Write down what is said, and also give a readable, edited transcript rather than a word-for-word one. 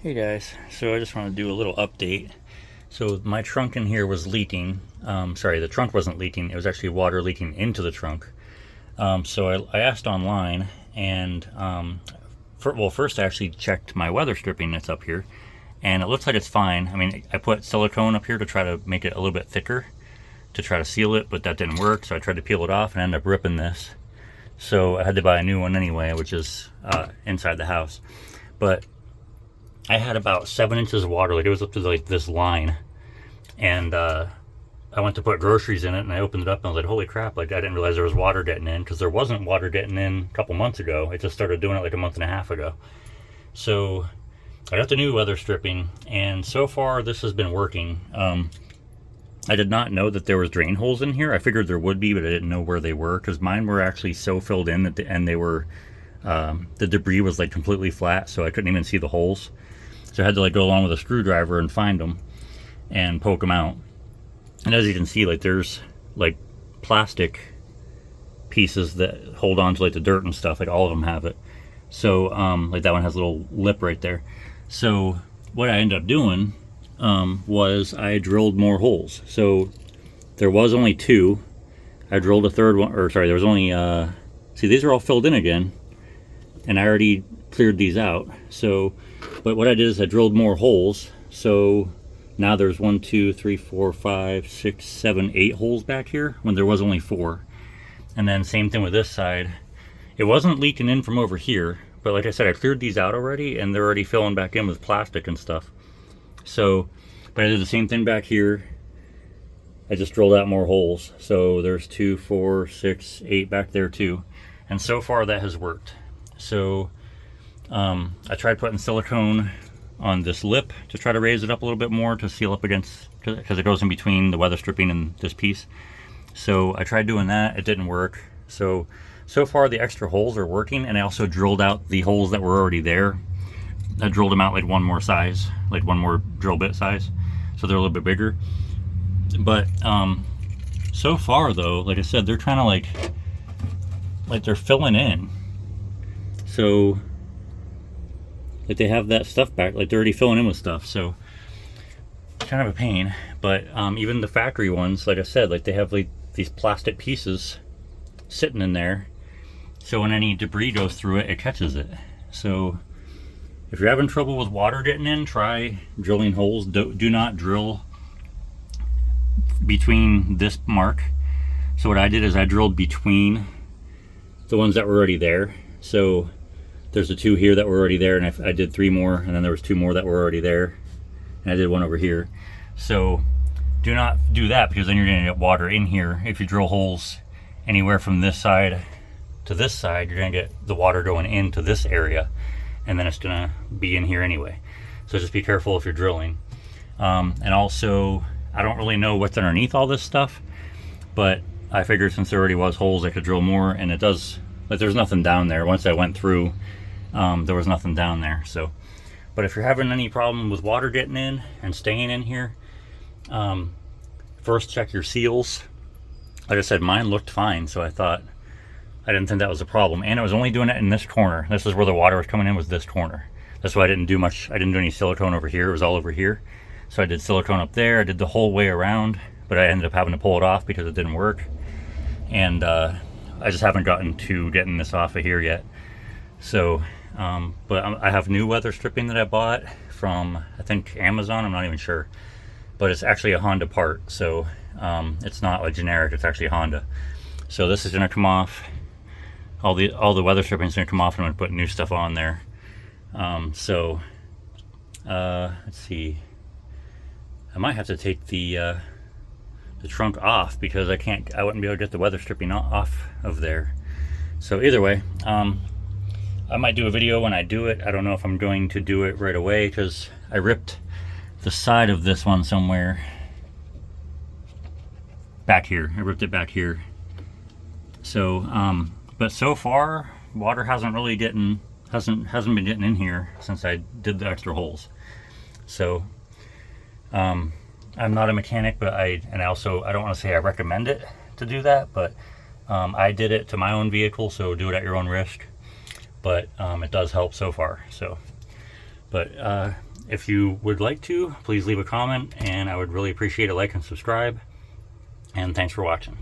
Hey guys, so I just want to do a little update. So my trunk in here was leaking. Sorry, the trunk wasn't leaking. It was actually water leaking into the trunk. So I asked online, and first I actually checked my weather stripping that's up here, and it looks like it's fine. I mean, I put silicone up here to try to make it a little bit thicker to try to seal it, but that didn't work. So I tried to peel it off and ended up ripping this. So I had to buy a new one anyway, which is inside the house. But I had about 7 inches of water, like it was up to like this line, and I went to put groceries in it, and I opened it up, and I was like, "Holy crap!" Like I didn't realize there was water getting in, because there wasn't water getting in a couple months ago. It just started doing it like a month and a half ago. So I got the new weather stripping, and so far this has been working. I did not know that there was drain holes in here. I figured there would be, but I didn't know where they were, because mine were actually so filled in that and they were the debris was like completely flat, so I couldn't even see the holes. So I had to like go along with a screwdriver and find them and poke them out. And as you can see, like there's like plastic pieces that hold on to like the dirt and stuff. Like all of them have it. So like that one has a little lip right there. So what I ended up doing was I drilled more holes. So there was only 2. I drilled a third one, or sorry, there was only see, these are all filled in again, and I already cleared these out. So but what I did is I drilled more holes. So now there's 1, 2, 3, 4, 5, 6, 7, 8 holes back here when there was only 4. And then same thing with this side. It wasn't leaking in from over here, but like I said, I cleared these out already, and they're already filling back in with plastic and stuff. So, but I did the same thing back here. I just drilled out more holes. So there's 2, 4, 6, 8 back there too. And so far that has worked. So I tried putting silicone on this lip to try to raise it up a little bit more to seal up against, because it goes in between the weather stripping and this piece. So I tried doing that, it didn't work. So far the extra holes are working, and I also drilled out the holes that were already there. I drilled them out like one more size, like one more drill bit size, so they're a little bit bigger. But so far though, like I said, they're trying to like they're filling in. So like they have that stuff back, like they're already filling in with stuff. So it's kind of a pain. But even the factory ones, like I said, like they have like these plastic pieces sitting in there, so when any debris goes through it, it catches it. So if you're having trouble with water getting in, try drilling holes. Do not drill between this mark. So what I did is I drilled between the ones that were already there. So there's the 2 here that were already there, and I did 3 more, and then there was 2 more that were already there, and I did 1 over here. So do not do that, because then you're going to get water in here. If you drill holes anywhere from this side to this side, you're going to get the water going into this area, and then it's going to be in here anyway. So just be careful if you're drilling. And also, I don't really know what's underneath all this stuff, but I figured since there already was holes, I could drill more, and it does, but there's nothing down there. Once I went through, there was nothing down there. So, but if you're having any problem with water getting in and staying in here, first check your seals. Like I said, mine looked fine, so I didn't think that was a problem. And I was only doing it in this corner. This is where the water was coming in, was this corner. That's why I didn't do much. I didn't do any silicone over here. It was all over here. So I did silicone up there. I did the whole way around, but I ended up having to pull it off because it didn't work. And I just haven't gotten to getting this off of here yet. So, but I have new weather stripping that I bought from, I think, Amazon. I'm not even sure, but it's actually a Honda part. So it's not like generic. It's actually Honda. So this is going to come off. All the weather stripping is going to come off, and I'm going to put new stuff on there. Let's see. I might have to take the trunk off, because I wouldn't be able to get the weather stripping off of there. So either way, I might do a video when I do it. I don't know if I'm going to do it right away, because I ripped the side of this one somewhere back here. I ripped it back here. So but so far water hasn't been getting in here since I did the extra holes. So I'm not a mechanic, but I don't want to say I recommend it to do that, but I did it to my own vehicle, so do it at your own risk. But it does help so far. So, but If you would like to, please leave a comment, and I would really appreciate a like and subscribe. And thanks for watching.